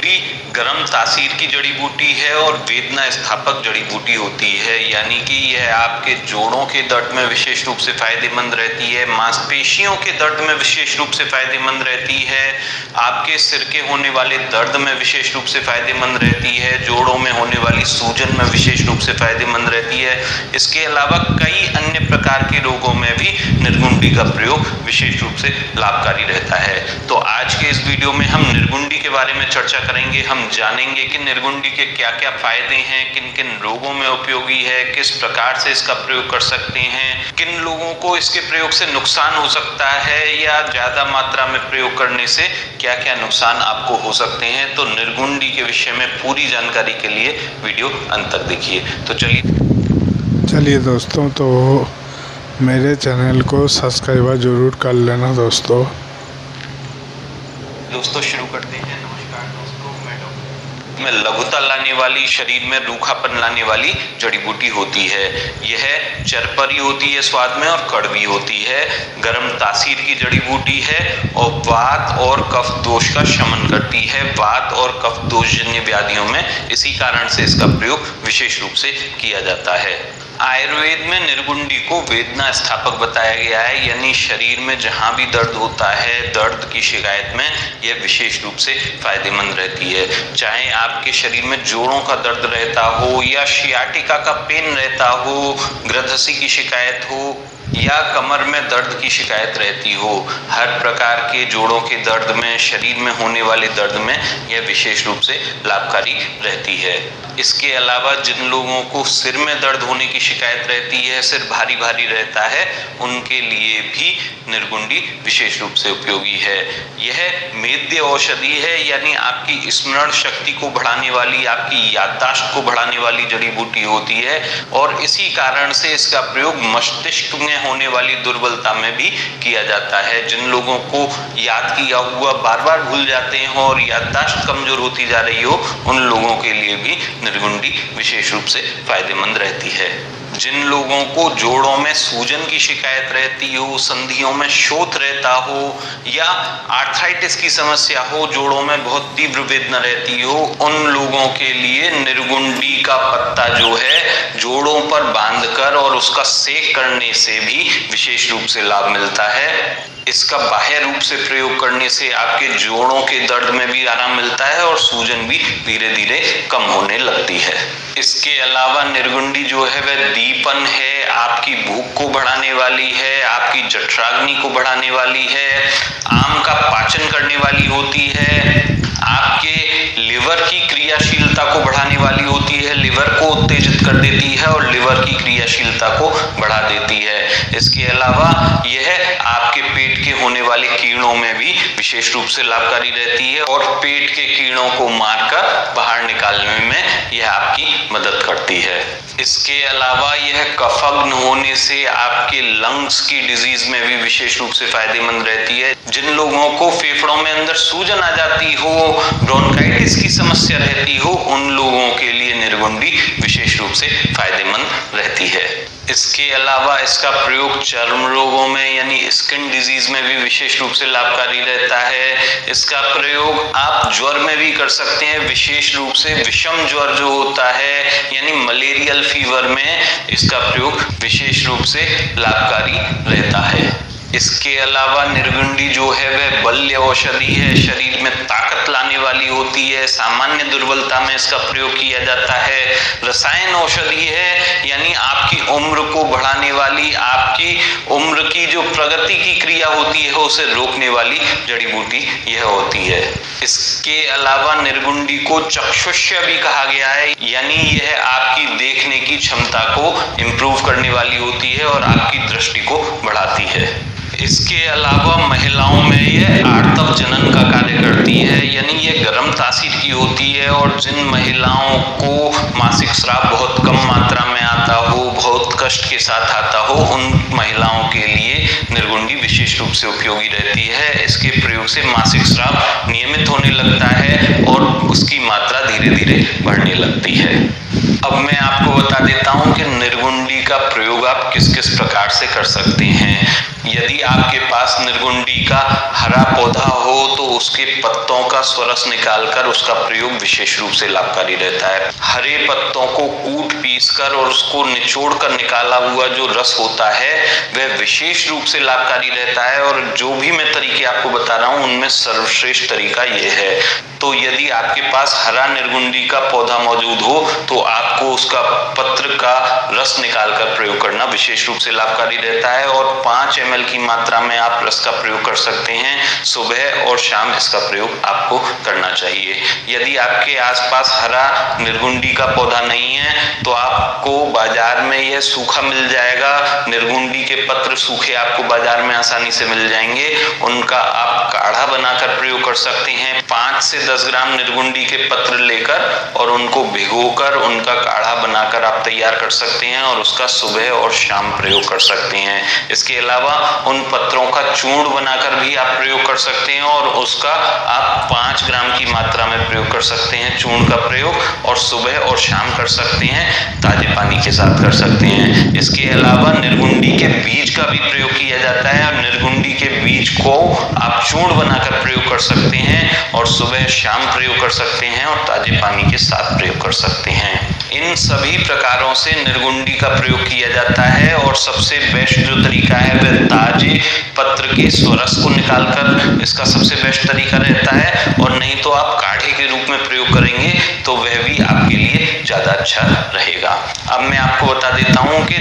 निर्गुंडी गर्म तासीर की जड़ी बूटी है और वेदना स्थापक जड़ी बूटी होती है, यानी कि यह आपके जोड़ों के दर्द में विशेष रूप से फायदेमंद रहती है, मांसपेशियों के दर्द में विशेष रूप से फायदेमंद रहती है, आपके सिर के होने वाले दर्द में विशेष रूप से फायदेमंद रहती है, जोड़ों में होने वाली सूजन में विशेष रूप से फायदेमंद रहती है। इसके अलावा कई अन्य प्रकार के रोगों में भी निर्गुंडी का प्रयोग विशेष रूप से लाभकारी रहता है। तो आज के इस वीडियो में हम निर्गुंडी के बारे में चर्चा करेंगे। हम जानेंगे कि निर्गुंडी के क्या क्या फायदे हैं, किन किन रोगों में उपयोगी है, किस प्रकार से इसका प्रयोग कर सकते हैं, किन लोगों को इसके प्रयोग से नुकसान हो सकता है या ज्यादा मात्रा में प्रयोग करने से क्या क्या नुकसान आपको हो सकते हैं। तो निर्गुंडी के विषय में पूरी जानकारी के लिए वीडियो अंत तक देखिए। तो चलिए दोस्तों, तो मेरे चैनल को सब्सक्राइब जरूर कर लेना दोस्तों। शुरू करते हैं। नमस्कार दोस्तों, में लघुता लाने वाली, शरीर में रूखापन लाने वाली जड़ी बूटी होती है। यह चरपरी होती है स्वाद में और कड़वी होती है। गर्म तासीर की जड़ी बूटी है और वात और कफ दोष का शमन करती है। वात और कफ दोषजन्य व्याधियों में इसी कारण से इसका प्रयोग विशेष रूप से किया जाता है। आयुर्वेद में निर्गुंडी को वेदना स्थापक बताया गया है, यानी शरीर में जहां भी दर्द होता है, दर्द की शिकायत में यह विशेष रूप से फायदेमंद रहती है। चाहे आपके शरीर में जोड़ों का दर्द रहता हो या शियाटिका का पेन रहता हो, ग्रद्धसी की शिकायत हो या कमर में दर्द की शिकायत रहती हो, हर प्रकार के जोड़ों के दर्द में, शरीर में होने वाले दर्द में यह विशेष रूप से लाभकारी रहती है। इसके अलावा जिन लोगों को सिर में दर्द होने की शिकायत रहती है, सिर भारी भारी रहता है, उनके लिए भी निर्गुंडी विशेष रूप से उपयोगी है। यह मेद्य औषधि है, यानी आपकी स्मरण शक्ति को बढ़ाने वाली, आपकी याददाश्त को बढ़ाने वाली जड़ी बूटी होती है और इसी कारण से इसका प्रयोग मस्तिष्क में होने वाली दुर्बलता में भी किया जाता है। जिन लोगों को याद किया हुआ बार बार भूल जाते हैं और याददाश्त कमजोर होती जा रही हो, उन लोगों के लिए भी निर्गुंडी विशेष रूप से फायदेमंद रहती है। जिन लोगों को जोड़ों में सूजन की शिकायत रहती हो, संधियों में शोथ रहता हो या आर्थराइटिस की समस्या हो, जोड़ों में बहुत तीव्र वेदना रहती हो, उन लोगों के लिए निर्गुंडी का पत्ता जो है जोड़ों पर बांधकर और उसका सेक करने से भी विशेष रूप से लाभ मिलता है। इसका बाह्य रूप से प्रयोग करने से आपके जोड़ों के दर्द में भी आराम मिलता है और सूजन भी धीरे धीरे कम होने लगती है। इसके अलावा निर्गुंडी जो है वह दीपन है, आपकी भूख को बढ़ाने वाली है, आपकी जठराग्नि को बढ़ाने वाली है, आम का पाचन करने वाली होती है, आपके लिवर की क्रियाशीलता को बढ़ाने वाली होती है, लिवर को उत्तेजित कर देती है और लिवर की क्रियाशीलता को बढ़ा देती है। इसके अलावा यह आपके पेट के होने वाले कीड़ों में भी विशेष रूप से लाभकारी रहती है और पेट के कीड़ों को मारकर बाहर निकालने में यह आपकी मदद करती है। इसके अलावा यह कफग्न होने से आपके लंग्स की डिजीज में भी विशेष रूप से फायदेमंद रहती है। जिन लोगों को फेफड़ों में अंदर सूजन आ जाती हो, ब्रोंकाइटिस की समस्या रहती हो, उन लोगों के लिए निर्गुंडी विशेष रूप से फायदेमंद रहती है। इसके अलावा इसका प्रयोग चर्म रोगों में यानी स्किन डिजीज में भी विशेष रूप से लाभकारी रहता है। इसका प्रयोग आप ज्वर में भी कर सकते हैं, विशेष रूप से विषम ज्वर जो होता है यानी मलेरियल फीवर में इसका प्रयोग विशेष रूप से लाभकारी रहता है। इसके अलावा निर्गुंडी जो है वह बल्य औषधि है, शरीर में ताकत लाने वाली होती है, सामान्य दुर्बलता में इसका प्रयोग किया जाता है। रसायन औषधि है, यानी आपकी उम्र को बढ़ाने वाली, आपकी उम्र की जो प्रगति की क्रिया होती है उसे रोकने वाली जड़ी बूटी यह होती है। इसके अलावा निर्गुंडी को चक्षुष्य भी कहा गया है, यानी यह आपकी देखने की क्षमता को इम्प्रूव करने वाली होती है और आपकी दृष्टि को बढ़ाती है। इसके अलावा महिलाओं में यह आर्तव जनन का कार्य करती है, यानी यह गर्म तासीर की होती है और जिन महिलाओं को मासिक स्राव बहुत कम मात्रा में आता हो, बहुत कष्ट के साथ आता हो, उन महिलाओं के लिए निर्गुंडी विशेष रूप से उपयोगी रहती है। इसके प्रयोग से मासिक स्राव नियमित होने लगता है और उसकी मात्रा धीरे धीरे बढ़ने लगती है। अब मैं आपको बता देता हूं कि निर्गुंडी का प्रयोग आप किस किस प्रकार से कर सकते हैं। यदि आपके पास निर्गुंडी का हरा पौधा हो तो उसके पत्तों का स्वरस निकालकर उसका प्रयोग विशेष रूप से लाभकारी रहता है। हरे पत्तों को कूट पीसकर और उसको निचोड़ कर निकाला हुआ जो रस होता है वह विशेष रूप से लाभकारी रहता है, और जो भी मैं तरीके आपको बता रहा हूँ उनमें सर्वश्रेष्ठ तरीका यह है। तो यदि आपके पास हरा निर्गुंडी का पौधा मौजूद हो तो आपको उसका पत्र का रस निकालकर प्रयोग करना विशेष रूप से लाभकारी रहता है, और 5 ml की मात्रा में आप रस का प्रयोग कर सकते हैं। सुबह और शाम इसका प्रयोग आपको करना चाहिए। यदि आपके आसपास हरा निर्गुंडी का पौधा नहीं है तो आपको बाजार में यह सूखा मिल जाएगा। निर्गुंडी के पत्र सूखे आपको बाजार में आसानी से मिल जाएंगे। उनका आप काढ़ा बनाकर प्रयोग कर सकते हैं। 5 से 10 ग्राम निर्गुंडी के पत्र लेकर और उनको भिगोकर उनका काढ़ा बनाकर आप तैयार कर सकते हैं और उसका सुबह और शाम प्रयोग कर सकते हैं। इसके अलावा उन पत्रों का चूर्ण बनाकर भी आप प्रयोग कर सकते हैं और उसका आप 5 ग्राम की मात्रा में प्रयोग कर सकते हैं चूर्ण का प्रयोग, और सुबह और शाम कर सकते हैं, ताजे पानी के साथ कर सकते हैं। इसके अलावा निर्गुंडी के बीज का भी प्रयोग किया जाता है, और निर्गुंडी के बीज को आप चूर्ण बनाकर प्रयोग कर सकते हैं और सुबह शाम प्रयोग कर सकते हैं और ताजे पानी के साथ प्रयोग कर सकते हैं। इन सभी प्रकारों से निर्गुंडी का प्रयोग किया जाता है, और सबसे बेस्ट जो तरीका है वह ताजे पत्र के स्वरस को निकालकर इसका सबसे बेस्ट तरीका रहता है, और नहीं तो आप काढ़े के रूप में प्रयोग करेंगे तो वह भी आपके लिए ज्यादा अच्छा रहेगा। अब मैं आपको बता देता हूँ कि